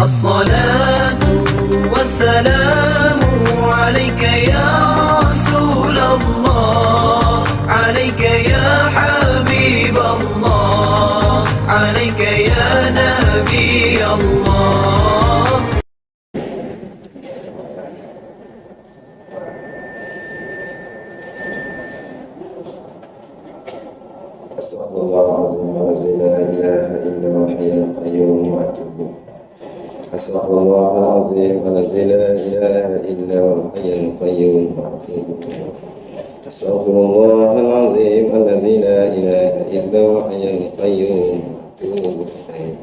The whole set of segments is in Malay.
الصلاة والسلام عليك يا رسول الله عليك يا حبيب الله عليك يا نبي الله. أستغفر الله العظيم الذي لا إله إلا هو الحي القيوم وأتوب إليه. أستغفر الله العظيم الذي لا إله إلا هو الحي القيوم وأتوب إليه. أستغفر الله العظيم الذي لا إله إلا هو الحي القيوم وأتوب إليه.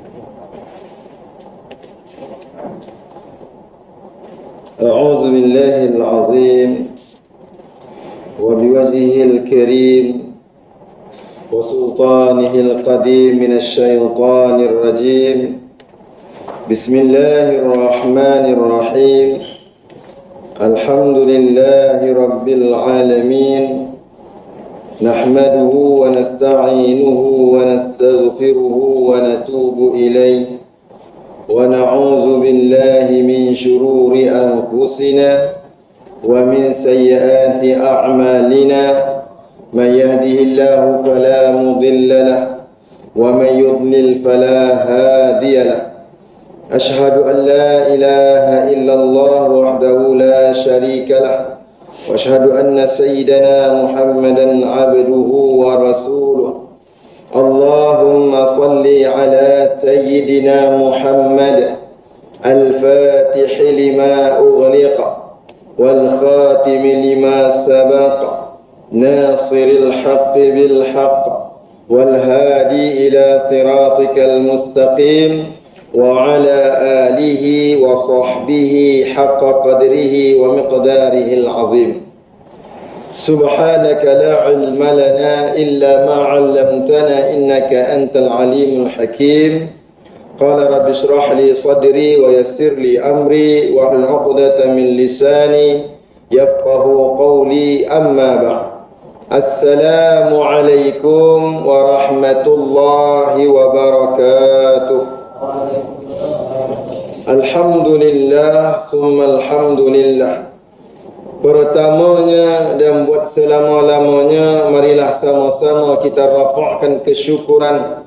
أعوذ بالله العظيم وبوجهه الكريم وسلطانه القديم من الشيطان الرجيم. بسم الله الرحمن الرحيم. الحمد لله رب العالمين. نحمده ونستعينه ونستغفره ونتوب إليه ونعوذ بالله من شرور أنفسنا ومن سيئات أعمالنا. من يهده الله فلا مضل له ومن يضلل فلا هادي له. أشهد أن لا إله إلا الله وحده لا شريك له وأشهد أن سيدنا محمدا عبده ورسوله. اللهم صل على سيدنا محمد الفاتح لما أغلق والخاتم لما سبق ناصر الحق بالحق والهادي إلى صراطك المستقيم وعلى آله وصحبه حق قدره ومقداره العظيم. سبحانك لا علم لنا إلا ما علمتنا إنك أنت العليم الحكيم. قال رب اشرح لي صدري ويسر لي أمري واحلل عقدة من لساني يفقه قولي. أما بعد. السلام عليكم ورحمة الله وبركاته. Alhamdulillah summa alhamdulillah. Pertamanya dan buat selama-lamanya, marilah sama-sama kita rafa'kan kesyukuran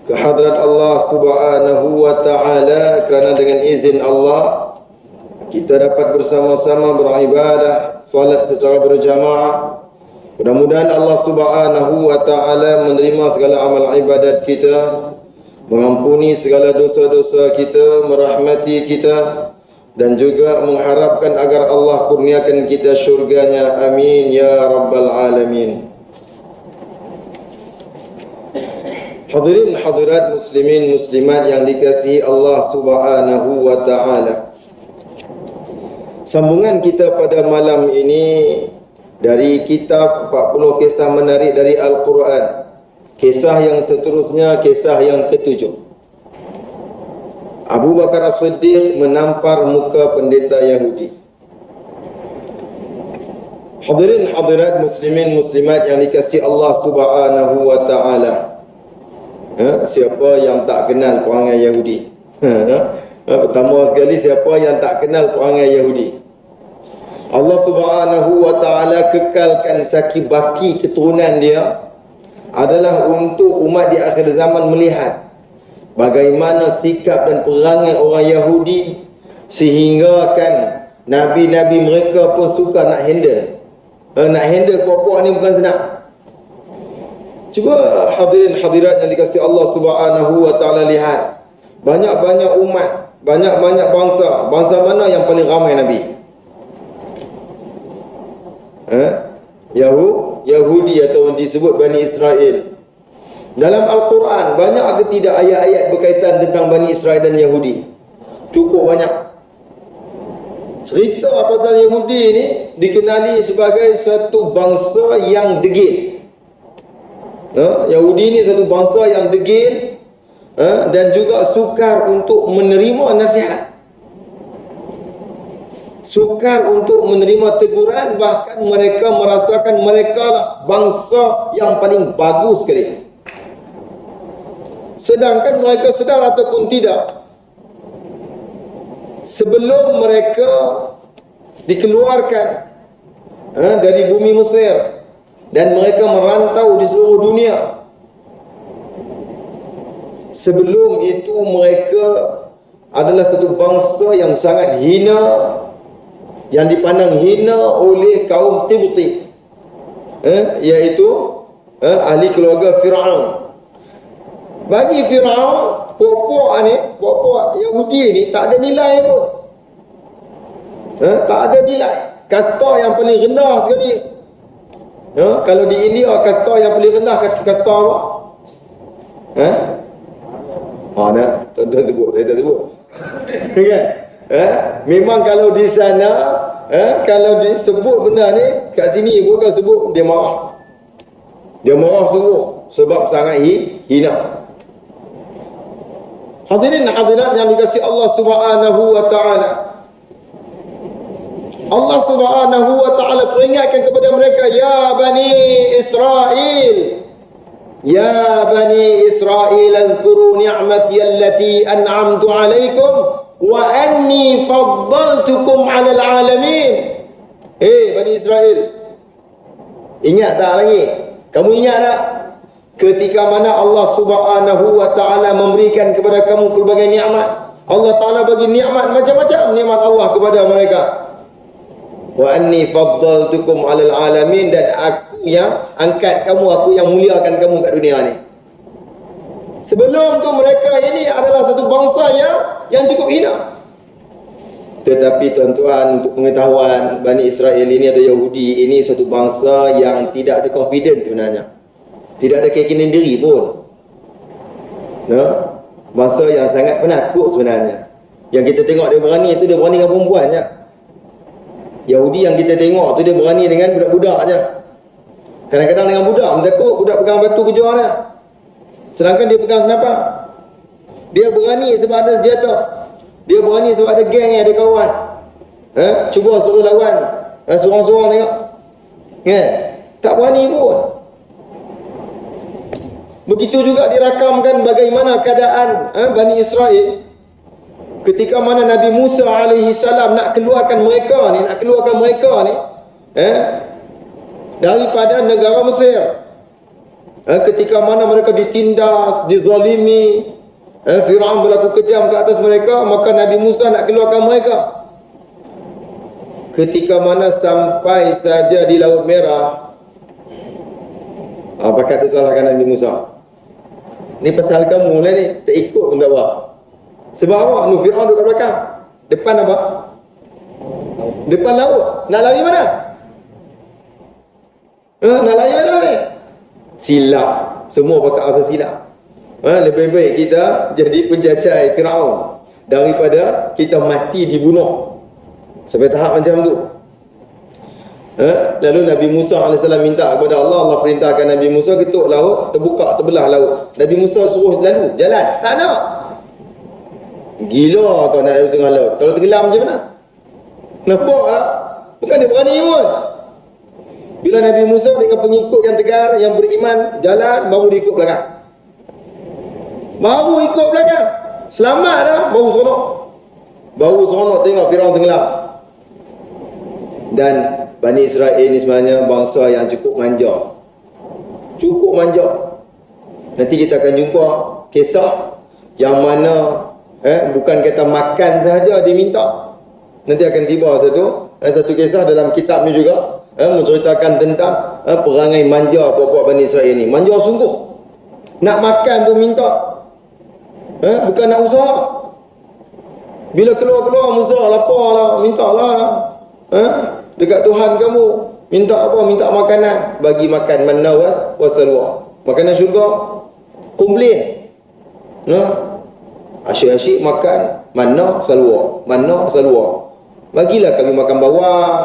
kehadrat Allah Subhanahu wa ta'ala, kerana dengan izin Allah kita dapat bersama-sama beribadah salat secara berjamaah. Mudah-mudahan Allah Subhanahu wa ta'ala menerima segala amal ibadat kita, mengampuni segala dosa-dosa kita, merahmati kita, dan juga mengharapkan agar Allah kurniakan kita syurganya. Amin ya rabbal alamin. Hadirin hadirat muslimin muslimat yang dikasihi Allah Subhanahu wa ta'ala. Sambungan kita pada malam ini dari kitab 40 kisah menarik dari Al-Quran. Kisah yang seterusnya, kisah yang ketujuh. Abu Bakar As-Siddiq menampar muka pendeta Yahudi. Hadirin hadirat muslimin muslimat yang dikasihi Allah Subhanahu wa ta'ala. Siapa yang tak kenal perangai Yahudi? Pertama sekali, siapa yang tak kenal perangai Yahudi? Allah Subhanahu wa ta'ala kekalkan saki baki keturunan dia adalah untuk umat di akhir zaman melihat bagaimana sikap dan perangai orang Yahudi, sehingga kan nabi-nabi mereka pun suka nak handle. Nak handle puak-puak ni bukan senang. Cuba hadirin hadirat yang dikasihi Allah Subhanahu wa ta'ala lihat, banyak-banyak umat, banyak-banyak bangsa. Bangsa mana yang paling ramai nabi? Yahudi atau disebut Bani Israel. Dalam Al-Quran banyak ke tidak ayat-ayat berkaitan tentang Bani Israel dan Yahudi? Cukup banyak. Cerita pasal Yahudi ni dikenali sebagai satu bangsa yang degil. Yahudi ni satu bangsa yang degil, dan juga sukar untuk menerima nasihat, sukar untuk menerima teguran. Bahkan mereka merasakan mereka lah bangsa yang paling bagus sekali. Sedangkan mereka sedar ataupun tidak, sebelum mereka dikeluarkan dari bumi Mesir dan mereka merantau di seluruh dunia. Sebelum itu mereka adalah satu bangsa yang sangat hina, yang dipandang hina oleh kaum Qibti, iaitu ahli keluarga Fir'aun. Bagi Fir'aun, puak-puak Yahudi ni tak ada nilai pun. Tak ada nilai. Kasta yang paling rendah sekali. Kalau di India, kasta yang paling rendah kasta apa? Tuan-tuan sebut, saya tak sebut. Kan? Memang kalau di sana, kalau disebut benda ni, kat sini pun kalau sebut, dia marah. Dia marah semua sebab sangat hina. Hadirin hadirat yang dikasihi Allah Subhanahu wa taala. Allah Subhanahu wa taala peringatkan kepada mereka, ya Bani Israel, ya Bani Israel, azkuru ni'mati allati an'amtu alaikum wa anni faddaltukum 'alal 'alamin. Bani Israel, ingat tak lagi? Kamu ingat tak ketika mana Allah Subhanahu wa taala memberikan kepada kamu pelbagai nikmat? Allah taala bagi nikmat macam-macam, nikmat Allah kepada mereka. Wa anni faddaltukum 'alal 'alamin, dan aku yang angkat kamu, aku yang muliakan kamu kat dunia ni. Sebelum tu mereka ini adalah satu bangsa yang cukup hina. Tetapi tuan-tuan, untuk pengetahuan, Bani Israel ini atau Yahudi ini satu bangsa yang tidak ada confidence sebenarnya. Tidak ada keyakinan diri pun. Bangsa yang sangat penakut sebenarnya. Yang kita tengok dia berani itu, dia berani dengan perempuan je. Yahudi yang kita tengok tu dia berani dengan budak-budak je. Kadang-kadang dengan budak pun takut, budak pegang batu kejar dia. Sedangkan dia pegang senapang. Dia berani sebab ada senjata. Dia berani sebab ada geng, ada kawan. Cuba suruh lawan, sorang-sorang tengok. Tak berani pun. Begitu juga dirakamkan bagaimana keadaan Bani Israel ketika mana Nabi Musa alaihi salam nak keluarkan mereka ni daripada negara Mesir. Ketika mana mereka ditindas, dizalimi, Fir'aun berlaku kejam ke atas mereka, maka Nabi Musa nak keluarkan mereka. Ketika mana sampai saja di Laut Merah, apa kata salahkan Nabi Musa? Ni pasal kamu lah ni, tak ikut pun tak apa. Sebab apa? Fir'aun duduk kat belakang. Depan apa? Depan laut. Nak lari mana? Nak lari mana ni? Silap. Semua pakai asal silap. Lebih baik kita jadi penjajah Fir'aun daripada kita mati dibunuh. Sampai tahap macam tu. Lalu Nabi Musa AS minta kepada Allah, Allah perintahkan Nabi Musa ketuk laut, terbuka, terbelah laut. Nabi Musa suruh lalu, jalan, tak nak. Gila kau nak lalu tengah laut. Kalau tenggelam macam mana? Nampak tak? Bukan dia berani pun. Bila Nabi Musa dengan pengikut yang tegar, yang beriman, jalan, baru dia ikut belakang. Baru ikut belakang. Selamat dah, baru seronok. Baru seronok tengok Fir'aun tenggelam. Dan Bani Israel ni sebenarnya bangsa yang cukup manja. Cukup manja. Nanti kita akan jumpa kisah yang mana bukan kata makan sahaja diminta. Nanti akan tiba satu kisah dalam kitab ni juga menceritakan tentang perangai manja puak-puak Bani Israel ni. Manja sungguh. Nak makan pun minta. Bukan nak usaha. Bila keluar-keluar Musa lapar lah, minta lah. Dekat Tuhan kamu, minta apa? Minta makanan. Bagi makan manna wa salwa. Makanan syurga, komplain. Asyik-asyik makan manna salwa. Manna salwa. Bagilah kami makan bawang.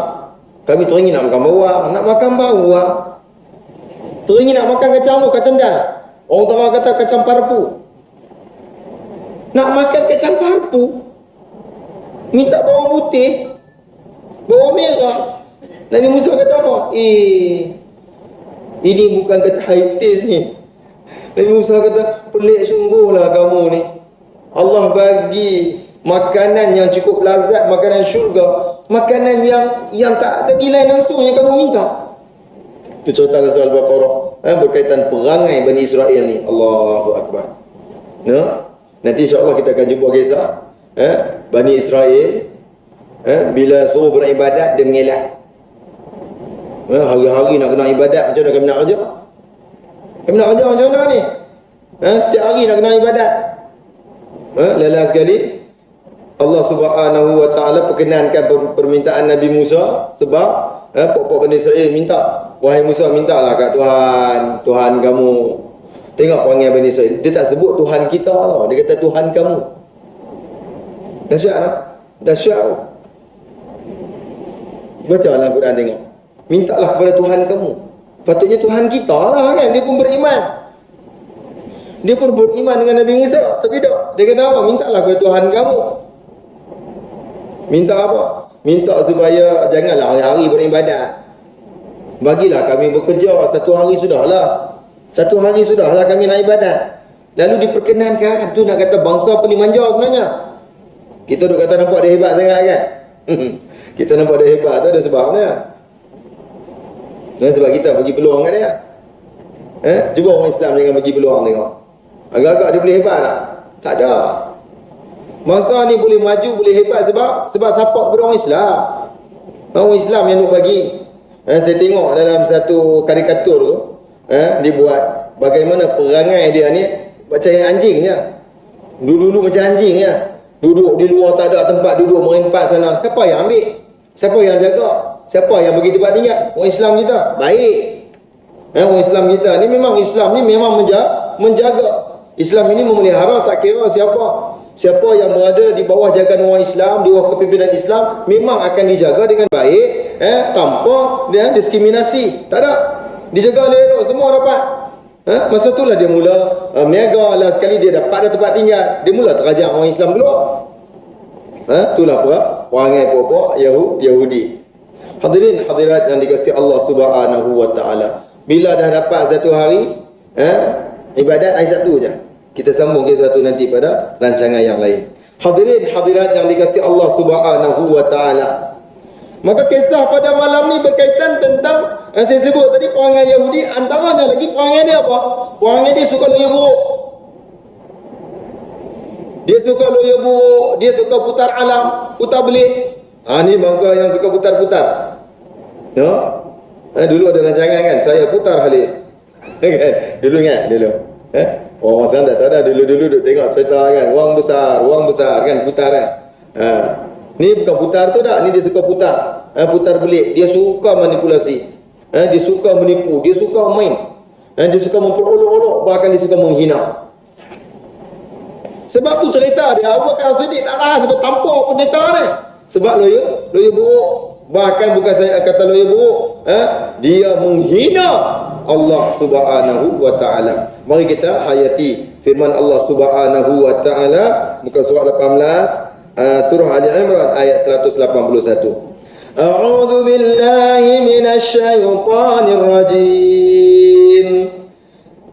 Kami teringin nak makan bawang. Nak makan bawang. Teringin nak makan kacang tu, kacang dal. Orang Tara kata kacang parpu. Nak makan kacang parpu, minta bawang putih, bawang merah. Nabi Musa kata apa? Ini bukan kata high taste ni. Nabi Musa kata, pelik sungguhlah kamu ni. Allah bagi makanan yang cukup lazat, makanan syurga, makanan yang tak ada nilai langsung yang kamu minta. Itu cerita dalam surah Al-Baqarah berkaitan perangai Bani Israel ni. Allahu Akbar. Nanti insya-Allah kita akan jumpa kisah Bani Israel bila suruh beribadat dia mengelak. Hari-hari nak kena ibadat, macam mana kami nak kerja? Kami nak kerja macam mana ni? Setiap hari nak kena ibadat. Lelah sekali Allah Subhanahu wa taala perkenankan permintaan Nabi Musa sebab pokok Bani Israel minta, wahai Musa, mintalah kat Tuhan kamu. Tengok perangai Bani Israel, dia tak sebut Tuhan kita tau, dia kata Tuhan kamu. Dahsyat tak? Dahsyat. Baca dalam Quran tengok, mintalah kepada Tuhan kamu. Patutnya Tuhan kita lah kan. Dia pun beriman, dia pun beriman dengan Nabi Musa, tapi tak, dia kata apa? Mintalah kepada Tuhan kamu. Minta apa? Minta supaya janganlah hari-hari beribadat. Bagilah kami bekerja, satu hari sudahlah kami nak ibadat. Lalu diperkenankan. Tu nak kata bangsa paling manja sebenarnya. Kita duk kata nampak dia hebat sangat kan. Kita nampak dia hebat tu ada sebabnya. Dan sebab kita bagi peluang kat dia. Cuba orang Islam jangan bagi peluang tengok. Agak-agak dia boleh hebat tak? Tak ada. Masa ni boleh maju, boleh hebat sebab support kepada orang Islam. Orang Islam yang nak bagi. Saya tengok dalam satu karikatur tu, dibuat bagaimana perangai dia ni macam anjingnya. Dulu macam anjingnya. Duduk di luar, tak ada tempat duduk, merempat sana. Siapa yang ambil? Siapa yang jaga? Siapa yang bagi tempat tinggal? Orang Islam kita. Baik. Orang Islam kita ni memang, Islam ni memang menjaga. Islam ini memelihara, tak kira siapa. Siapa yang berada di bawah jagaan orang Islam, di bawah kepimpinan Islam, memang akan dijaga dengan baik, tanpa diskriminasi. Tak ada. Dijaga elok, semua dapat. Masa itulah dia mula meniaga lah, sekali dia dapat tempat tinggal, dia mula terajak orang Islam dulu. Itulah apa? Perangai pokok Yahudi. Hadirin hadirat yang dikasihi Allah Subhanahu wa taala. Bila dah dapat satu hari ibadat hari Sabtu je. Kita sambung kisah tu nanti pada rancangan yang lain. Hadirin hadirat yang dikasihi Allah Subhanahu wa taala. Maka kisah pada malam ni berkaitan tentang yang saya sebut tadi, perangai Yahudi. Antaranya lagi perangai dia apa? Perangai dia suka loya buruk. Dia suka loya buruk, dia suka putar alam, putar belit. Ni bangsa yang suka putar-putar. Dulu ada rancangan kan, saya putar Halil. Dulu ingat dulu. Orang sekarang tak tahu dah. Dulu duk tengok cerita kan, wang besar kan, putar kan. Ni bukan putar tu dah, ni dia suka putar. Putar belit, dia suka manipulasi. Dia suka menipu, dia suka main. Dia suka memperolok-olok, bahkan dia suka menghina. Sebab tu cerita dia, Abu Bakar Siddiq tak tahan sebab tampar pendeta ni. Sebab loya buruk. Bahkan bukan saya kata loya buruk, dia menghina Allah Subhanahu wa taala. Mari kita hayati firman Allah Subhanahu wa taala, muka surat 18, surah Ali Imran ayat 181. A'udzu billahi minasy syaithanir rajim.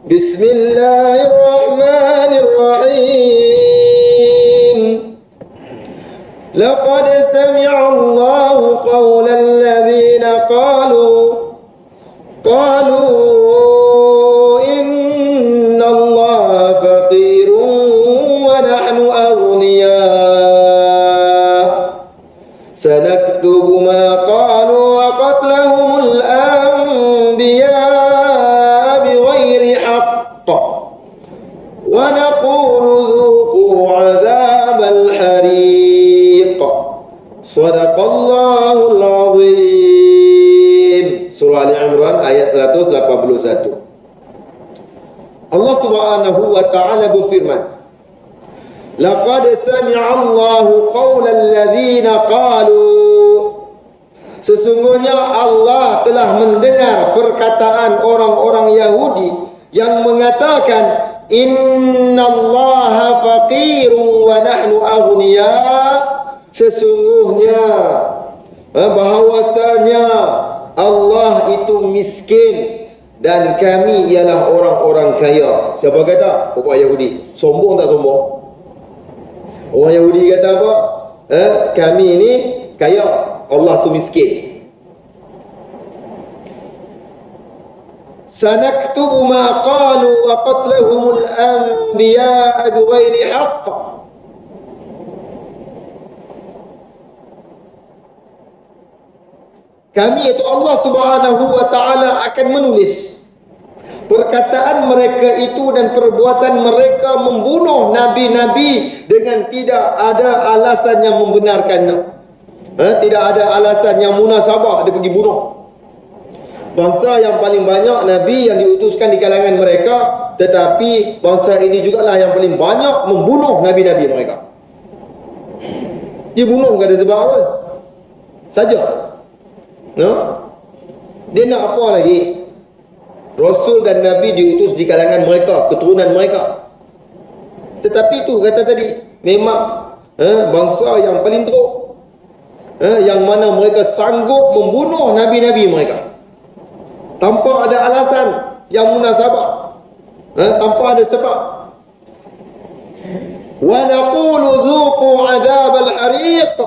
Bismillahirrahmanirrahim. Laqad sami'a Allahu qawla alladhina qalu inna Allaha faqirun wa nahnu aghniya. Sanaktubu ma qalu wa qatlahumul anbiya bighairi haqq wa naqulu dhuqu 'adzabal hariq. Shadaqallahul 'azim. Surah Ali Imran ayat 181. Allah Subhanahu wa taala berfirman, laqad sami'a Allahu qawla alladhina qalu. Sesungguhnya Allah telah mendengar perkataan orang-orang Yahudi yang mengatakan innallaha faqirun wa nahnu aghniya. Sesungguhnya bahawasanya Allah itu miskin dan kami ialah orang-orang kaya. Siapa kata? Pokok Yahudi. Sombong tak sombong? Orang Yahudi kata apa? Kami ni kaya, Allah tu miskin. Sanaktubu ma qalu wa qatlahumul anbiya'a bighairi haqq. Kami itu Allah Subhanahu wa taala akan menulis perkataan mereka itu dan perbuatan mereka membunuh nabi-nabi dengan tidak ada alasan yang membenarkannya. Tidak ada alasan yang munasabah dia pergi bunuh. Bangsa yang paling banyak nabi yang diutuskan di kalangan mereka, tetapi bangsa ini jugalah yang paling banyak membunuh nabi-nabi mereka. Dia bunuh tak ada sebab apa saja. Dia nak apa lagi? Rasul dan Nabi diutus di kalangan mereka, keturunan mereka. Tetapi tu kata tadi, memang bangsa yang paling teruk, yang mana mereka sanggup membunuh nabi-nabi mereka tanpa ada alasan yang munasabah, tanpa ada sebab. Wa naqulu dzuqu adzabal hariq,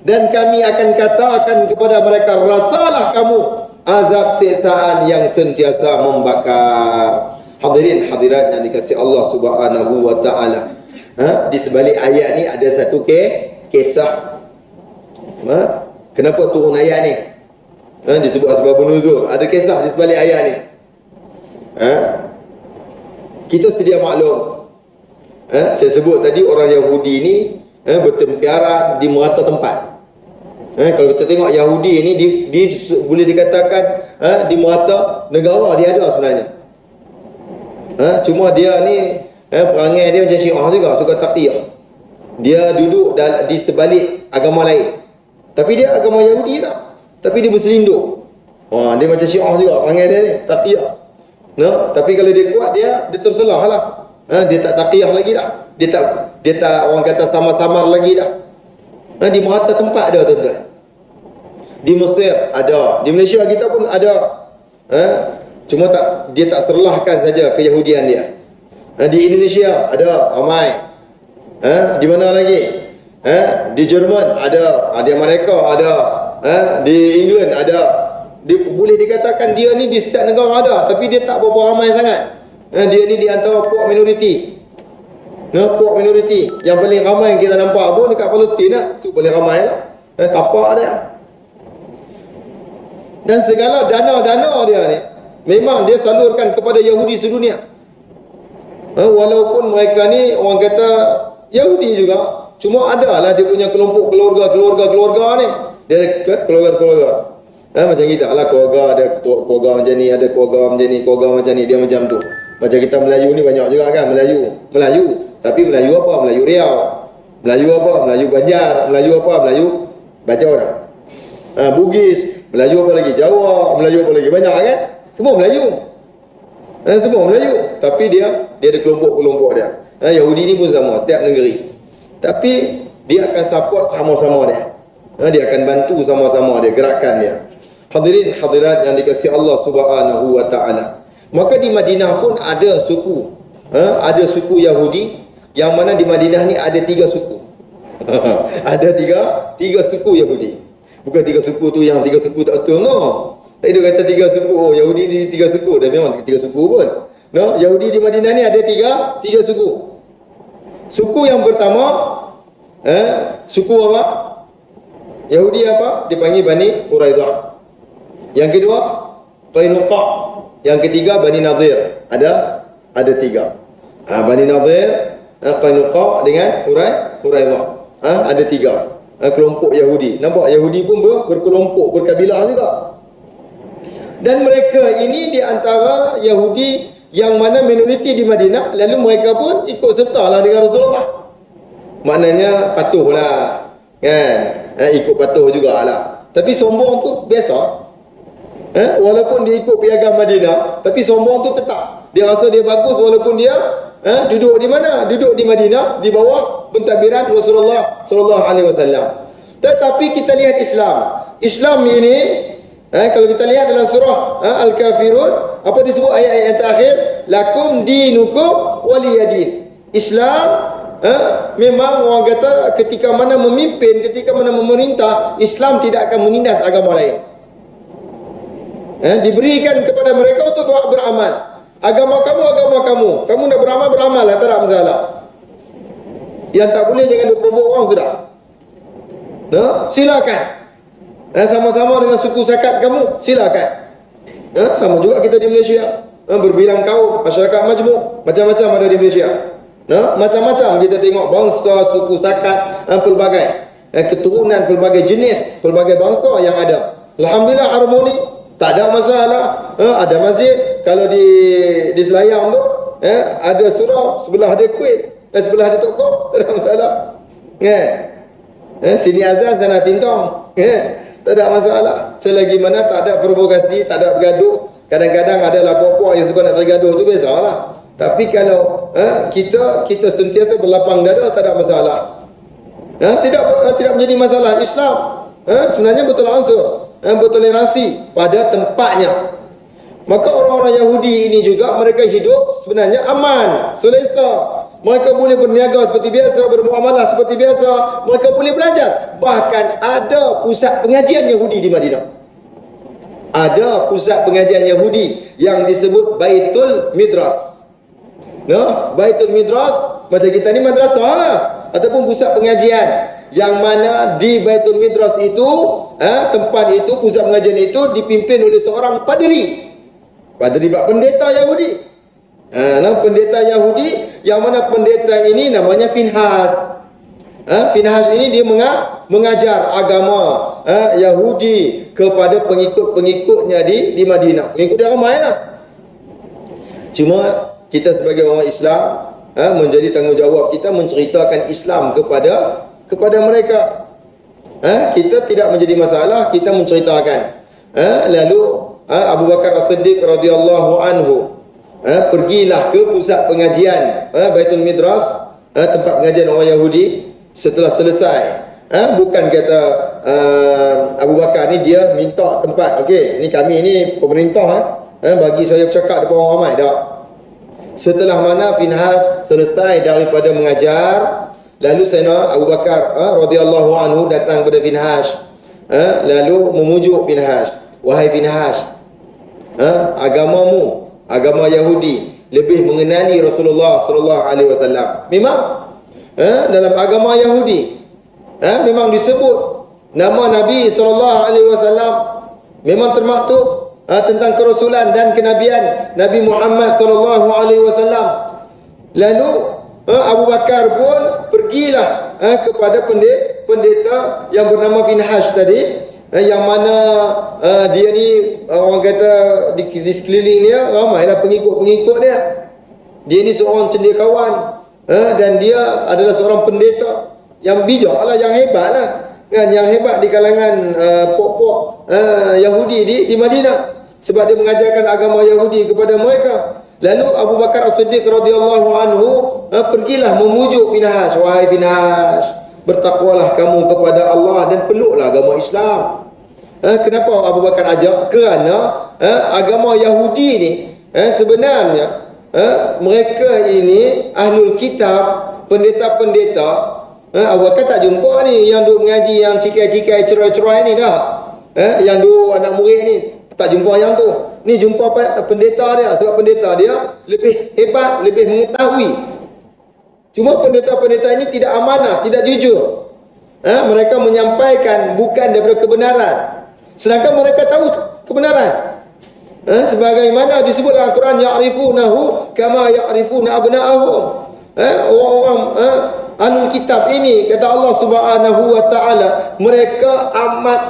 dan kami akan katakan kepada mereka, rasalah kamu azab siksaan yang sentiasa membakar. Hadirin hadirat yang dikasihi Allah Subhanahu wa taala. Di sebalik ayat ni ada satu kisah. Kenapa turun ayat ni? Disebut asbabun nuzul. Ada kisah di sebalik ayat ni. Kita sedia maklum. Saya sebut tadi orang Yahudi ni bertempiaran di merata tempat. Kalau kita tengok Yahudi ni boleh dikatakan di merata negara dia ada sebenarnya. Cuma dia ni perangai dia macam Syiah juga, suka taqiyah. Dia duduk di sebalik agama lain. Tapi dia agama Yahudi tak. Tapi dia berselindung. Dia macam Syiah juga perangai dia ni, taqiyah. Tapi kalau dia kuat dia terselah lah. Dia tak taqiyah lagi dah. Dia tak orang kata samar-samar lagi dah. Di merata tempat ada tuan-tuan. Di Mesir ada, di Malaysia kita pun ada. Cuma dia tak serlahkan saja keyahudian dia. Di Indonesia ada ramai. Di mana lagi? Di Jerman ada, di Amerika ada, di England ada. Boleh dikatakan dia ni di setiap negara ada, tapi dia tak berapa ramai sangat. Dia ni di antara puak minoriti. Puak minoriti yang paling ramai yang kita nampak pun dekat Palestin lah. Tu paling ramai lah. Tapak dia. Dan segala dana-dana dia ni memang dia salurkan kepada Yahudi sedunia. Walaupun mereka ni orang kata Yahudi juga, cuma adalah dia punya kelompok keluarga ni. Dia keluarga. Macam kita lah, keluarga ada keluarga macam ni, ada keluarga macam ni, keluarga macam ni, dia macam tu. Macam kita Melayu ni banyak juga kan, Melayu. Tapi Melayu apa? Melayu Riau. Melayu apa? Melayu Banjar. Melayu apa? Melayu baca orang. Bugis. Melayu apa lagi? Jawa. Melayu apa lagi? Banyak kan? Semua Melayu. Semua Melayu. Tapi dia ada kelompok-kelompok dia. Yahudi ni pun sama, setiap negeri. Tapi dia akan support sama-sama dia. Dia akan bantu sama-sama dia, gerakan dia. Hadirin hadirat yang dikasihi Allah Subhanahu wa taala. Maka di Madinah pun ada suku. Ada suku Yahudi, yang mana di Madinah ni ada 3 suku. Ada tiga suku Yahudi. Bukan 3 suku tu yang 3 suku tak betul, no. Tadi dia kata 3 suku, Yahudi ni 3 suku. Dan memang 3 suku pun. No, Yahudi di Madinah ni ada 3 suku. Suku yang pertama, suku apa? Yahudi apa? Dipanggil Bani Quraidah. Yang kedua, Qainuqa. Yang ketiga, Bani Nadir. Ada 3. Bani Nadir, Qainuqa dengan Quraidah. Ada 3 kelompok Yahudi. Nampak Yahudi pun berkelompok, berkabilah juga. Dan mereka ini di antara Yahudi yang mana minoriti di Madinah, lalu mereka pun ikut sertalah dengan Rasulullah. Maknanya patuhlah, kan? Ikut patuh jugalah. Tapi sombong tu biasa. Walaupun dia ikut piagam Madinah, tapi sombong tu tetap. Dia rasa dia bagus walaupun dia duduk di mana? Duduk di Madinah di bawah pentadbiran Rasulullah sallallahu alaihi wasallam. Tetapi kita lihat Islam ini, kalau kita lihat dalam surah Al-Kafirun, apa disebut ayat yang terakhir? Lakum dinukum waliyadin. Islam memang orang kata ketika mana memimpin, ketika mana memerintah, Islam tidak akan menindas agama lain. Diberikan kepada mereka untuk beramal. Agama kamu, agama kamu. Kamu nak beramal, beramal lah, tak ada masalah. Yang tak boleh jangan diprovok orang sudah. Silakan. Sama-sama dengan suku zakat kamu, silakan. Sama juga kita di Malaysia. Berbilang kaum, masyarakat majmuk, macam-macam ada di Malaysia. Macam-macam kita tengok bangsa, suku zakat, pelbagai keturunan, pelbagai jenis, pelbagai bangsa yang ada. Alhamdulillah harmoni, tak ada masalah. Ada masjid, kalau di Selayang tu ada surau, sebelah ada kuih, sebelah ada toko, tak ada masalah. Sini azan, sana tintong, tak ada masalah. Selagi mana tak ada provokasi, tak ada bergaduh. Kadang-kadang ada lah puak-puak yang suka nak cari gaduh, tu biasalah. Tapi kalau kita sentiasa berlapang dada, tak ada masalah. Tidak menjadi masalah. Islam sebenarnya betul ansur, bertoleransi pada tempatnya. Maka orang-orang Yahudi ini juga mereka hidup sebenarnya aman, selesa. Mereka boleh berniaga seperti biasa, bermuamalah seperti biasa. Mereka boleh belajar. Bahkan ada pusat pengajian Yahudi di Madinah. Ada pusat pengajian Yahudi yang disebut Baitul Midras. Baitul Midras, macam kita ni madrasah lah, ataupun pusat pengajian. Yang mana di Baitul Midras itu, tempat itu, pusat pengajian itu dipimpin oleh seorang padri. Padri pula pendeta Yahudi. Pendeta Yahudi, yang mana pendeta ini namanya Finhas. Finhas ini dia mengajar agama Yahudi kepada pengikut-pengikutnya di Madinah. Pengikut dia ramai lah. Cuma kita sebagai orang Islam, menjadi tanggungjawab kita menceritakan Islam kepada mereka. Kita tidak menjadi masalah, kita menceritakan. Lalu Abu Bakar As-Siddiq radhiyallahu anhu pergilah ke pusat pengajian Baitul Midras, tempat pengajian orang Yahudi. Setelah selesai, bukan kata Abu Bakar ni dia minta tempat, okey, ni kami ni pemerintah bagi saya bercakap depan orang ramai, tak. Setelah mana Finhas selesai daripada mengajar, lalu Sayyidina Abu Bakar radhiyallahu anhu datang kepada Finhas, lalu memujuk Finhas, wahai Finhas, agamamu, agama Yahudi lebih mengenali Rasulullah sallallahu alaihi wasallam. Memang dalam agama Yahudi memang disebut nama Nabi sallallahu alaihi wasallam, memang termaktub tentang kerasulan dan kenabian Nabi Muhammad sallallahu alaihi wasallam. Lalu Abu Bakar pun pergilah kepada pendeta yang bernama Finhas tadi, yang mana dia ni orang kata di sekeliling dia ramailah pengikut-pengikut dia. Dia ni seorang cendekiawan, dan dia adalah seorang pendeta yang bijak lah, yang hebat lah, kan, yang hebat di kalangan pok-pok Yahudi di Madinah, sebab dia mengajarkan agama Yahudi kepada mereka. Lalu Abu Bakar As-Siddiq radhiyallahu anhu pergilah memujuk Finhas, wahai Finhas, bertakwalah kamu kepada Allah dan peluklah agama Islam. Kenapa Abu Bakar ajak? Kerana agama Yahudi ni sebenarnya mereka ini ahlul kitab, pendeta-pendeta. Abu Bakar tak jumpa ni yang duk mengaji, yang cikai-cikai, cerai-cerai ni dah. Yang duk anak murid ni tak jumpa yang tu. Ni jumpa pendeta dia, sebab pendeta dia lebih hebat, lebih mengetahui. Cuma pendeta-pendeta ini tidak amanah, tidak jujur. Mereka menyampaikan bukan daripada kebenaran, sedangkan mereka tahu kebenaran. Sebagaimana disebut dalam Al-Quran, ya'rifunahu kama ya'rifuna abna'ahum. Orang-orang ahlul kitab ini, kata Allah Subhanahu wa taala, mereka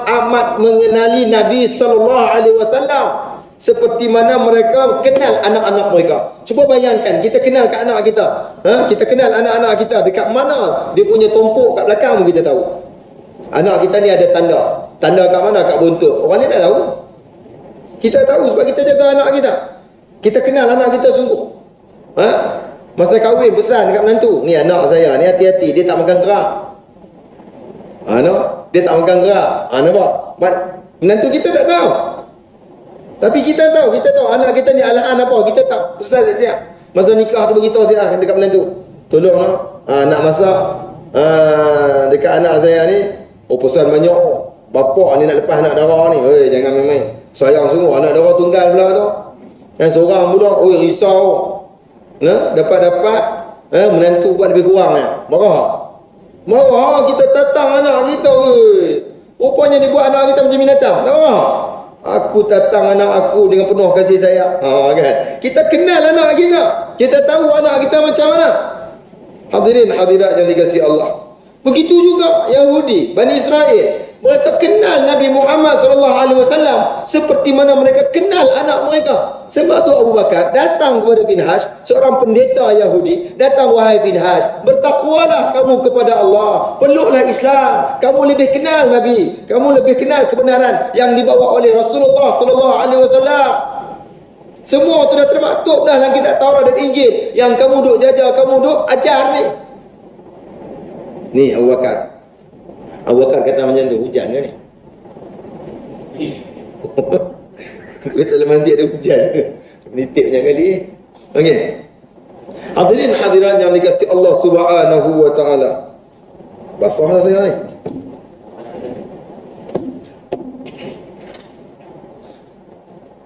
amat mengenali Nabi sallallahu alaihi wasallam seperti mana mereka kenal anak-anak mereka. Cuba bayangkan, kita kenal kat anak kita. Kita kenal anak-anak kita, dekat mana dia punya tumpuk kat belakang pun kita tahu. Anak kita ni ada tanda. Tanda kat mana? Kat buntut. Orang ni tak tahu. Kita tahu sebab kita jaga anak kita. Kita kenal anak kita sungguh. Masa kahwin pesan dekat menantu, ni anak saya, ni hati-hati, dia tak makan kerak. Dia tak makan kerak. Nampak? Menantu kita tak tahu. Tapi kita tahu anak kita ni alahan apa, kita tak pesan siap. Masa nikah tu beritahu siap dekat menantu. Tolong nak masak dekat anak saya ni, pesan banyak. Bapak ni nak lepas anak dara ni. Jangan main-main. Sayang sungguh anak dara tunggal pula tu. Seorang budak, risau. Dapat menantu buat lebih kurang ya. Marah kita tatang anak kita. Rupanya dia buat anak kita macam binatang. Tak marah. Aku tatang anak aku dengan penuh kasih sayang. Kan? Kita kenal anak kita. Kita tahu anak kita macam mana. Hadirin hadirat yang dikasihi Allah. Begitu juga Yahudi, Bani Israel. Mereka kenal Nabi Muhammad SAW seperti mana mereka kenal anak mereka. Sebab tu Abu Bakar datang kepada Finhash, seorang pendeta Yahudi, datang, wahai Finhash, bertakwalah kamu kepada Allah, peluklah Islam, kamu lebih kenal Nabi, kamu lebih kenal kebenaran yang dibawa oleh Rasulullah SAW. Semua tu dah termaktub dah dalam kitab Taurat dan Injil. Yang kamu duk jajah, kamu duk ajar ni. Ni Abu Bakar. Abu Bakar kata macam tu, hujan ke ni? Kata dalam masjid ada hujan. Nitip macam kali. Okey. Hadirin hadirat yang dikasihi Allah Subhanahu wa taala. Basahlah saya ni.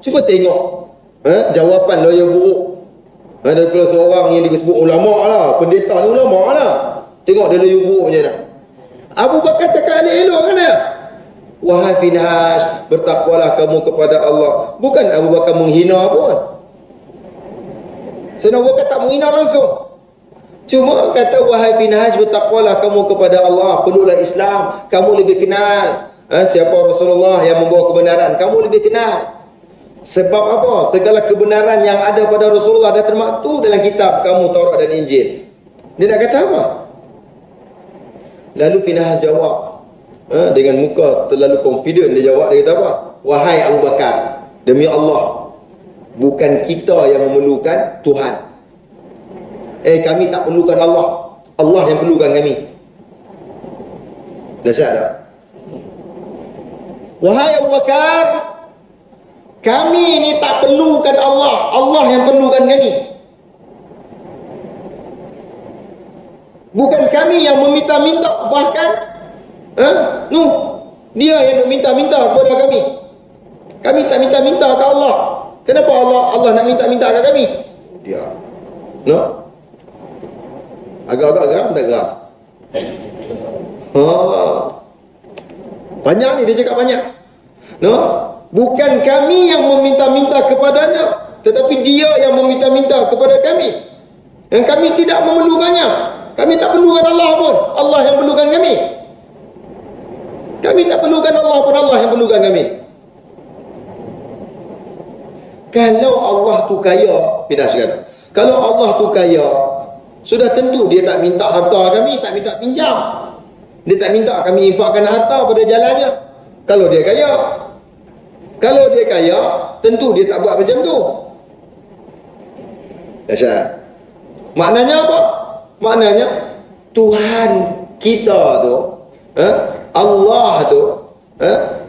Cuba tengok jawapan lawyer buruk. Daripada seorang yang disebut ulama lah, pendeta ni ulama lah. Tengok dia lawyer buruk macam mana. Abu Bakar cakap elok-elok kan dia? Wahai Finhash, bertakwalah kamu kepada Allah. Bukan Abu Bakar menghina pun. Sayyidina Abu Bakar tak menghina langsung. Cuma kata, wahai Finhash, bertakwalah kamu kepada Allah, peluklah Islam, kamu lebih kenal siapa Rasulullah yang membawa kebenaran, kamu lebih kenal. Sebab apa? Segala kebenaran yang ada pada Rasulullah dah termaktub dalam kitab kamu Taurat dan Injil. Dia nak kata apa? Lalu Finhash jawab dengan muka terlalu confident. Dia jawab, dia kata apa? Wahai Abu Bakar, demi Allah, bukan kita yang memerlukan Tuhan. Kami tak perlukan Allah, Allah yang perlukan kami. Dahsyat tak? Wahai Abu Bakar, kami ni tak perlukan Allah, Allah yang perlukan kami. Bukan kami yang meminta-minta, bahkan dia yang minta-minta kepada kami. Kami tak minta-minta ke Allah. Kenapa Allah nak minta-minta ke kami? Dia agak-agak geram tak geram? Banyak ni dia cakap banyak. Bukan kami yang meminta-minta kepadanya, tetapi dia yang meminta-minta kepada kami. Yang kami tidak memerlukannya. Kami tak perlukan Allah pun, Allah yang perlukan kami. Kami tak perlukan Allah pun, Allah yang perlukan kami. Kalau Allah tu kaya, Finhash kata, kalau Allah tu kaya, sudah tentu dia tak minta harta kami, tak minta pinjam. Dia tak minta kami infakkan harta pada jalannya. Kalau dia kaya. Kalau dia kaya, tentu dia tak buat macam tu. Dahsyat. Maknanya apa? Maknanya Tuhan kita tu, Allah tu,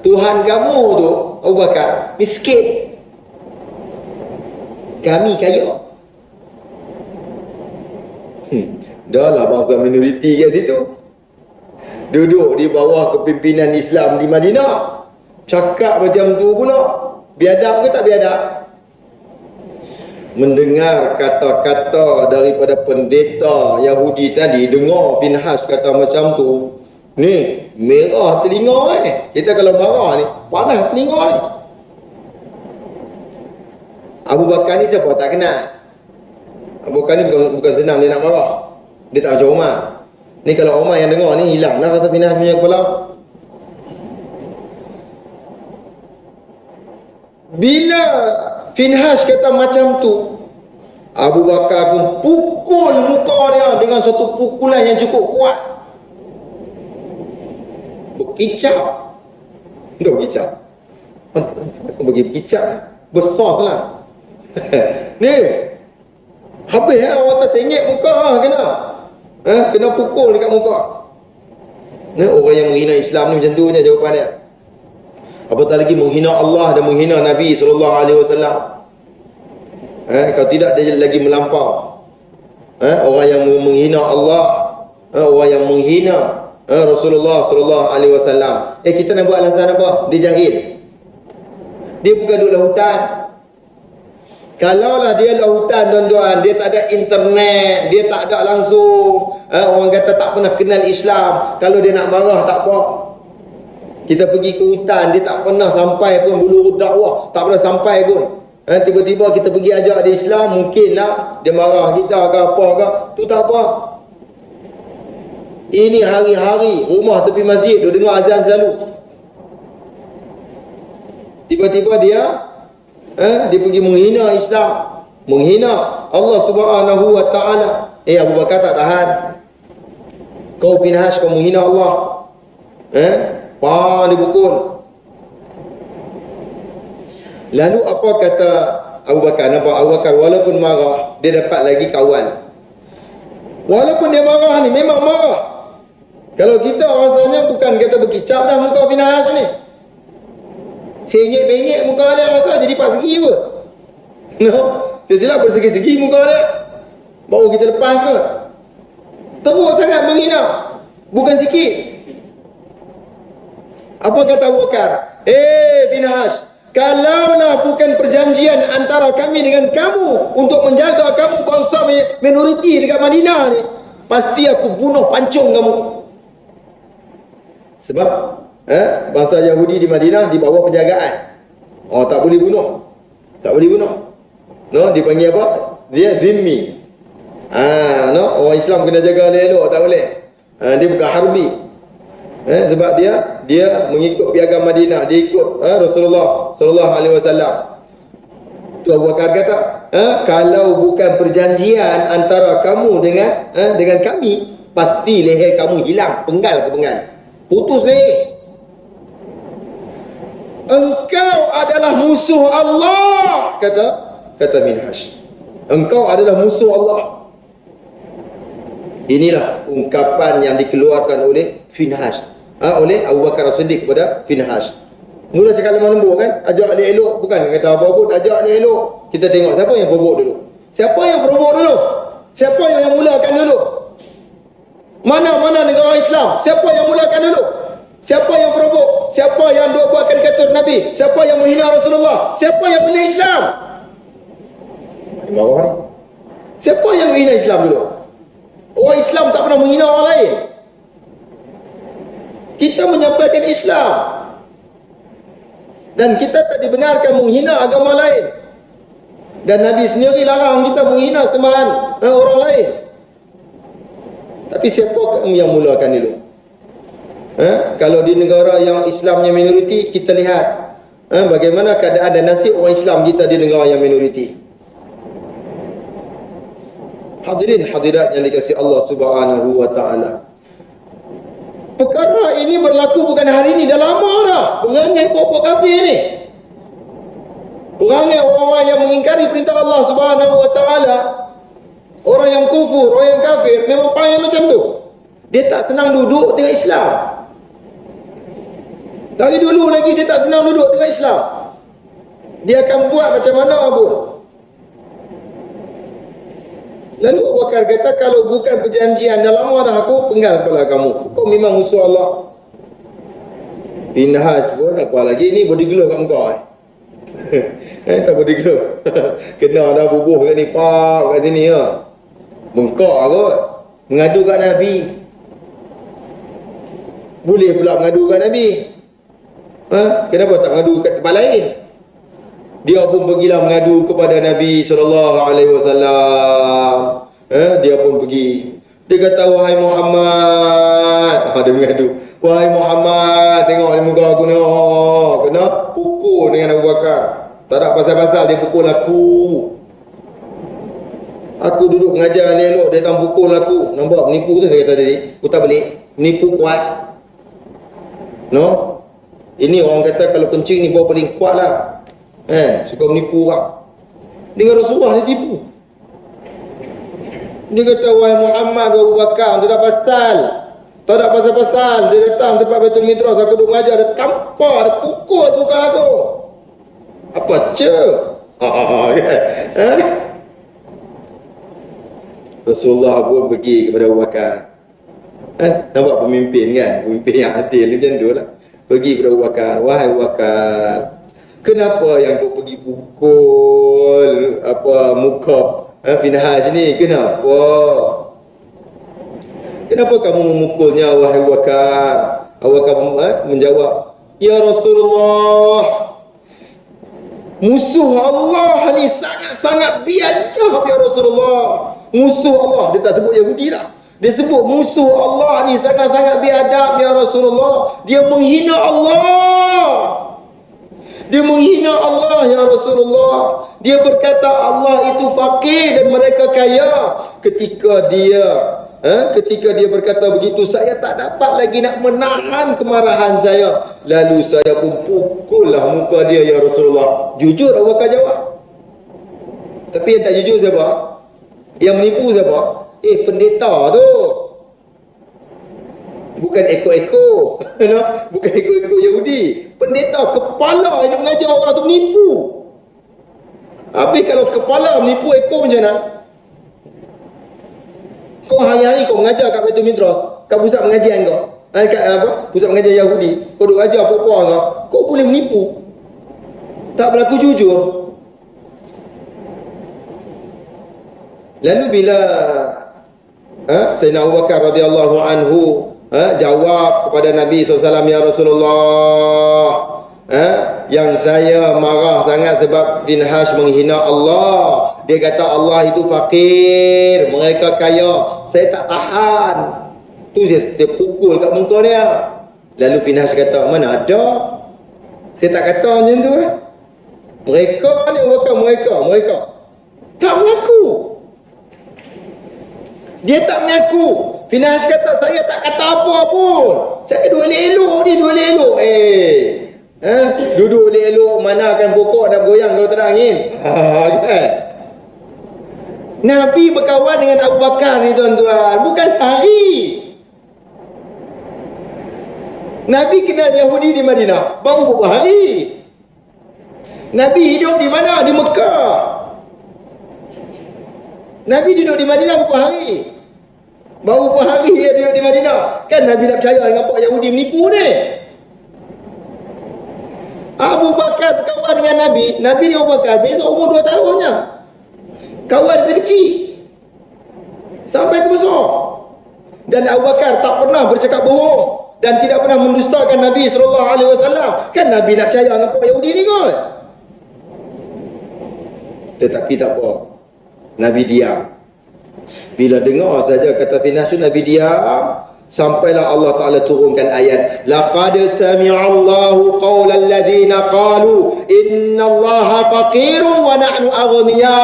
Tuhan kamu tu, Abu Bakar, miskin. Kami kaya. Dah lah bangsa minoriti kat situ. Duduk di bawah kepimpinan Islam di Madinah. Cakap macam tu pula. Biadab ke tak biadab? Mendengar kata-kata daripada pendeta Yahudi tadi, dengar Finhash kata macam tu, ni merah telinga ni. Kita kalau marah ni, panas telinga ni. Abu Bakar ni siapa tak kenal. Abu Bakar ni bukan senang dia nak marah. Dia tak macam Umar. Ni kalau Umar yang dengar ni, hilang dah rasa Finhash punya kepala. Bila Finhash kata macam tu, Abu Bakar pun pukul muka dia dengan satu pukulan yang cukup kuat. Berkicau. Tak berkicau. Bagi berkicau, besar lah. Ni, habis orang tak sengit muka kena. Kena pukul dekat muka. Ni orang yang menghina Islam ni macam tu je jawapan dia. Apatah lagi menghina Allah dan menghina Nabi SAW. Kalau tidak dia lagi melampau. orang yang menghina Allah, orang yang menghina Rasulullah sallallahu alaihi wasallam. Kita nak buat alasan apa? Dia jahil. Dia bukan duduk dalam hutan. Kalaulah dia dalam hutan, tuan-tuan, dia tak ada internet, dia tak ada langsung, orang kata tak pernah kenal Islam. Kalau dia nak marah tak apa. Kita pergi ke hutan, dia tak pernah sampai pun bulu dakwah, tak pernah sampai pun. Tiba-tiba kita pergi ajak dia Islam, mungkinlah dia marah kita ke apa ke, tu tak apa. Ini hari-hari rumah tepi masjid, dia dengar azan selalu. Tiba-tiba dia pergi menghina Islam, menghina Allah Subhanahu wa taala. Abu Bakar tak tahan. Kau Finhash, kau menghina Allah. Dia pukul. Lalu apa kata Abu Bakar? Nampak Abu Bakar walaupun marah, dia dapat lagi kawal. Walaupun dia marah ni, memang marah. Kalau kita rasanya bukan kata berkicap dah muka Finhash ni. Senyek-benyek muka dia rasa jadi 4 segi kot. No? Silap bersegi-segi muka dia. Baru kita lepas kot. Teruk sangat menghina. Bukan sikit. Apa kata Abu Bakar? Finhash, kalaulah bukan perjanjian antara kami dengan kamu untuk menjaga kamu bangsa minoriti dekat Madinah ni, pasti aku bunuh pancung kamu. Sebab bangsa Yahudi di Madinah di bawah penjagaan. Tak boleh bunuh. Tak boleh bunuh. No, dipanggil apa? Dia zimmi. Orang Islam kena jaga dia elok, tak boleh. Dia bukan harbi. Sebab dia mengikut piagam Madinah, dia ikut Rasulullah sallallahu alaihi wasallam. Tu Abu Bakar kata, kalau bukan perjanjian antara kamu dengan kami, pasti leher kamu hilang, penggal ke penggal. Putus leher. Engkau adalah musuh Allah, kata Minhash. Engkau adalah musuh Allah. Inilah ungkapan yang dikeluarkan oleh Finhash, oleh Abu Bakar As-Siddiq kepada Finhash. Mula cakap lemah lembut kan, ajak dia elok, bukan kata apa pun, ajak dia elok. Kita tengok siapa yang provok dulu. Siapa yang provok dulu? Siapa yang mulakan dulu? Mana-mana negara Islam, siapa yang mulakan dulu? Siapa yang provok? Siapa yang duk buat karikatur Nabi? Siapa yang menghina Rasulullah? Siapa yang menghina Islam? Marah ni. Siapa yang menghina Islam dulu? Orang Islam tak pernah menghina orang lain. Kita menyampaikan Islam, dan kita tak dibenarkan menghina agama lain. Dan Nabi sendiri larang kita menghina sembahan orang lain. Tapi siapa yang mulakan dulu? Kalau di negara yang Islamnya minoriti, kita lihat bagaimana keadaan dan nasib orang Islam kita di negara yang minoriti. Hadirin hadirat yang dikasihi Allah Subhanahu wa taala. Perkara ini berlaku bukan hari ini, dah lama dah. Perangai pokok kafir ni. Perangai orang-orang yang mengingkari perintah Allah Subhanahu wa taala, orang yang kufur, orang yang kafir, memang perangai macam tu. Dia tak senang duduk dengan Islam. Dari dulu lagi dia tak senang duduk dengan Islam. Dia akan buat macam mana pun. Lalu Abu Bakar kata, kalau bukan perjanjian, dah lama dah aku penggal kepala kamu. Kau memang musuh Allah. Finhash pun apa lagi, ni body glove kat muka tak body glove. Kena dah bubuh kat ni, pak kat sini bengkak kot. Mengadu kat Nabi. Boleh pula mengadu kat Nabi. Kenapa tak mengadu kat tempat lain? Dia pun pergilah mengadu kepada Nabi SAW. Dia pun pergi. Dia kata, wahai Muhammad. Dia mengadu, wahai Muhammad, tengok ni muka aku ni. Kena pukul dengan Abu Bakar. Tak ada pasal-pasal dia pukul aku. Aku duduk mengajar ni elok, dia datang pukul aku. Nampak menipu tu saya kata tadi. Putar balik, menipu kuat. No? Ini orang kata kalau kencing ni bawa paling kuat lah. Suka menipu orang. Dengan Rasulullah dia tipu. Dia kata, wahai Muhammad, Abu Bakar, tak ada pasal. Tak ada pasal-pasal. Dia datang tempat Baitul Midras, aku duduk mengajar, dia tampar, dia pukul muka aku. Apa ce? Rasulullah pun pergi kepada Abu Bakar. Nampak pemimpin kan? Pemimpin yang adil macam tu lah. Pergi kepada Abu Bakar. Wahai Abu Bakar, kenapa yang kau pergi pukul muka Finhas ni? Kenapa? Kenapa kamu memukulnya, wahai Abu Bakar? Abu Bakar menjawab, ya Rasulullah, musuh Allah ni sangat-sangat biadab ya Rasulullah. Musuh Allah, dia tak sebut Yahudi lah. Dia sebut musuh Allah ni sangat-sangat biadab ya Rasulullah. Dia menghina Allah. Dia menghina Allah ya Rasulullah. Dia berkata Allah itu fakir dan mereka kaya. Ketika dia berkata begitu, saya tak dapat lagi nak menahan kemarahan saya. Lalu saya pun pukullah muka dia ya Rasulullah. Jujur Abu Bakar jawab. Tapi yang tak jujur siapa? Yang menipu siapa? Pendeta tu. Bukan ekor-ekor. Bukan ekor-ekor Yahudi. Pendeta, kepala yang mengajar orang tu menipu. Habis kalau kepala menipu ekor macam mana? Kau hari-hari kau mengajar kat Baitul Midras, kat pusat pengajian kau, kat pusat pengajian Yahudi, kau duk ajar apa-apa kau boleh menipu. Tak berlaku jujur. Lalu bila Sayyidina Abu Bakar radhiyallahu anhu jawab kepada Nabi SAW, ya Rasulullah, yang saya marah sangat sebab Finhas menghina Allah. Dia kata Allah itu fakir, mereka kaya. Saya tak tahan. Tu saya pukul kat muka dia. Lalu Finhas kata, mana ada? Saya tak kata macam tu. Mereka ni bukan mereka. Tak mengaku. Dia tak mengaku. Finhas kata, saya tak kata apa pun. Saya duduk elok ni, duduk elok. Duduk elok, mana akan pokok dan goyang kalau tak ada angin. Kan? Nabi berkawan dengan Abu Bakar ni tuan-tuan, bukan sehari. Nabi kenal Yahudi di Madinah baru beberapa hari. Nabi hidup di mana? Di Mekah. Nabi duduk di Madinah beberapa hari. Baru beberapa hari dia duduk di Madinah. Kan Nabi nak percaya dengan apa Yahudi menipu ni. Abu Bakar berkawan dengan Nabi. Nabi ni Abu Bakar beza umur 2 tahunnya. Kawan dari kecil sampai ke besar. Dan Abu Bakar tak pernah bercakap bohong dan tidak pernah mendustakan Nabi SAW. Kan Nabi nak percaya dengan apa Yahudi ni kot. Tetapi tak apa, Nabi diam. Bila dengar saja kata Finhas, Nabi diam. Sampailah Allah Ta'ala turunkan ayat, laqad sami'allahu qawla alladhina qalu inna allaha faqirun wa nahnu aghniya.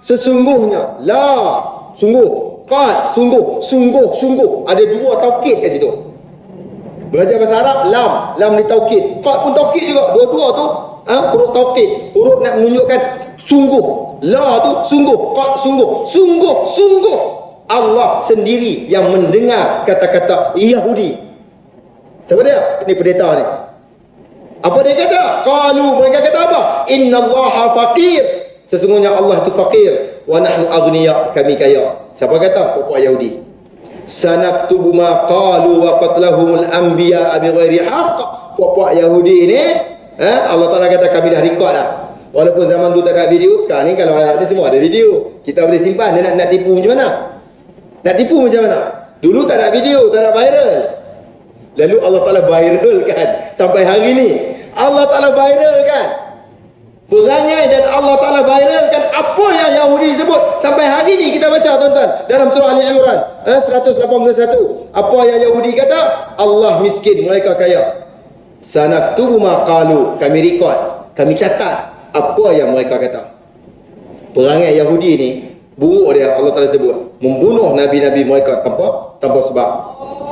Sesungguhnya, sungguh. Ada 2 taukid kat situ. Belajar bahasa Arab, lam ni taukid, qad pun taukid juga. Dua-dua tu huruf taukid, huruf nak menunjukkan sungguh. La tu sungguh, qad sungguh. Allah sendiri yang mendengar kata-kata Yahudi. Siapa dia? Ini pendeta ni. Apa dia kata? Mereka kata apa? Innallaha faqir. Sesungguhnya Allah itu fakir. Wa nahnu aghniya, kami kaya. Siapa kata? Pokok Yahudi. Sanaktubu ma qalu wa qatlahumul anbiya bighairi haqq. Pokok Yahudi ini, Allah Ta'ala kata kami dah record dah. Walaupun zaman tu tak ada video, sekarang ni kalau ada semua ada video. Kita boleh simpan. Dia nak tipu macam mana? Nak tipu macam mana? Dulu tak ada video, tak ada viral. Lalu Allah Ta'ala viralkan sampai hari ni. Allah Ta'ala viralkan perangai dan Allah Ta'ala viralkan apa yang Yahudi sebut. Sampai hari ni kita baca tuan-tuan dalam surah Ali Imran 181. Apa yang Yahudi kata? Allah miskin, mereka kaya. Sanaktubu ma qalu, kami record, kami catat apa yang mereka kata. Perangai Yahudi ni buruk dia. Allah Ta'ala sebut membunuh nabi-nabi mereka tanpa sebab.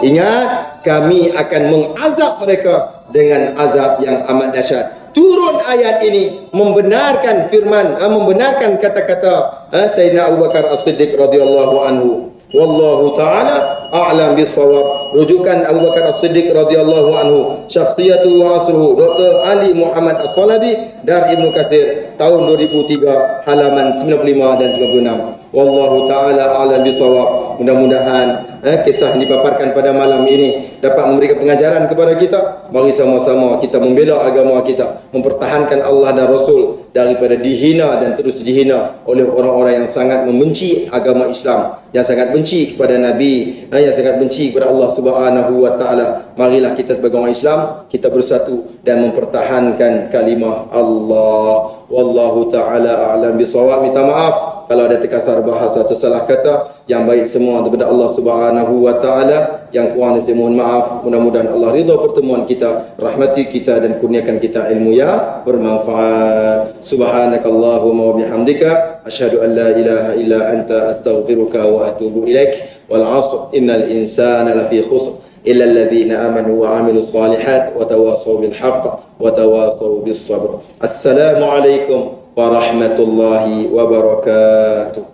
Ingat, kami akan mengazab mereka dengan azab yang amat dahsyat. Turun ayat ini membenarkan firman, membenarkan kata-kata Sayyidina Abu Bakar As-Siddiq radhiyallahu anhu. Wallahu ta'ala a'lam bisawab. rujukan Abu Bakar As-Siddiq radhiyallahu anhu, Syakhsiyatu wa Asruhu, Dr. Ali Muhammad As-Salabi, Dar Ibnu Katsir, tahun 2003, halaman 95 dan 96. Wallahu ta'ala a'lam bisawab. Mudah-mudahan kisah yang dipaparkan pada malam ini dapat memberikan pengajaran kepada kita. Mari sama-sama kita membela agama kita, mempertahankan Allah dan Rasul daripada dihina dan terus dihina oleh orang-orang yang sangat membenci agama Islam, yang sangat benci kepada Nabi, yang sangat benci kepada Allah Subhanahu wa ta'ala. Marilah kita sebagai orang Islam, kita bersatu dan mempertahankan kalimah Allah. Wallahu ta'ala a'lam bisawab. Minta maaf kalau ada terkasar bahasa atau salah kata. Yang baik semua daripada Allah Subhanahu wa ta'ala, yang kurang saya mohon maaf. Mudah-mudahan Allah ridha pertemuan kita, rahmati kita dan kurniakan kita ilmu yang bermanfaat. Subhanakallahumma wa bihamdika asyhadu an la ilaha illa anta astaghfiruka wa atubu ilaik. Wal 'asr innal insana lafi khusr illa alladhina amanu wa 'amilus solihat wa tawasaw bil haqq wa tawasaw bis sabr. Assalamu alaikum warahmatullahi wabarakatuh.